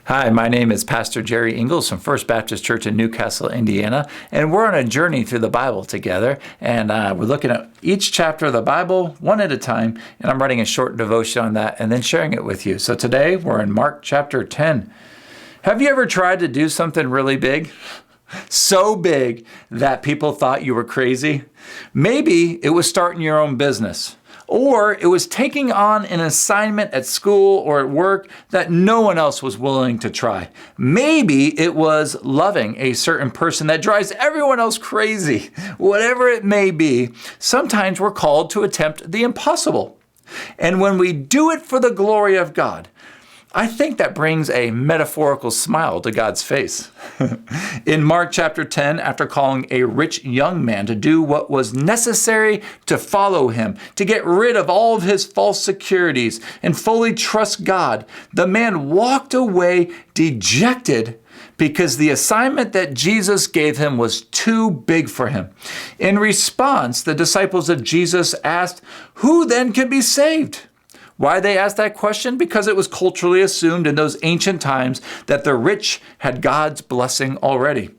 Hi, my name is Pastor Jerry Ingalls from First Baptist Church in Newcastle, Indiana, and we're on a journey through the Bible together, and we're looking at each chapter of the Bible one at a time, and I'm writing a short devotion on that and then sharing it with you. So today we're in Mark chapter 10. Have you ever tried to do something really big? So big that people thought you were crazy? Maybe it was starting your own business. Or it was taking on an assignment at school or at work that no one else was willing to try. Maybe it was loving a certain person that drives everyone else crazy. Whatever it may be, sometimes we're called to attempt the impossible. And when we do it for the glory of God, I think that brings a metaphorical smile to God's face. In Mark chapter 10, after calling a rich young man to do what was necessary to follow him, to get rid of all of his false securities and fully trust God, the man walked away dejected because the assignment that Jesus gave him was too big for him. In response, the disciples of Jesus asked, "Who then can be saved?" Why they asked that question? Because it was culturally assumed in those ancient times that the rich had God's blessing already.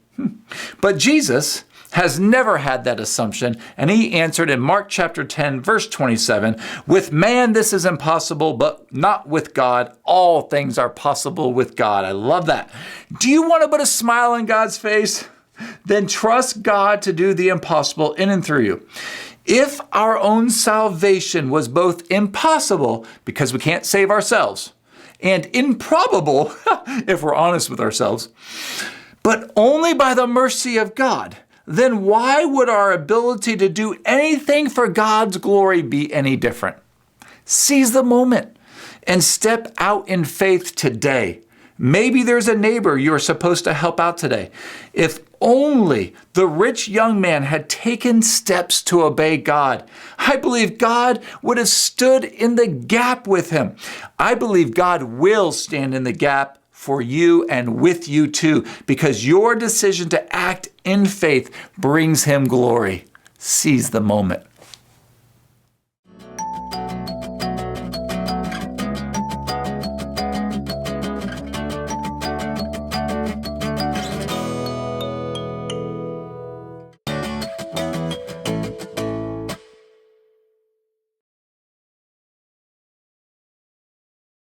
But Jesus has never had that assumption, and he answered in Mark chapter 10, verse 27, "With man this is impossible, but not with God. All things are possible with God." I love that. Do you want to put a smile on God's face? Then trust God to do the impossible in and through you. If our own salvation was both impossible, because we can't save ourselves, and improbable, if we're honest with ourselves, but only by the mercy of God, then why would our ability to do anything for God's glory be any different? Seize the moment and step out in faith today. Maybe there's a neighbor you're supposed to help out today. If only the rich young man had taken steps to obey God, I believe God would have stood in the gap with him. I believe God will stand in the gap for you and with you too, because your decision to act in faith brings him glory. Seize the moment.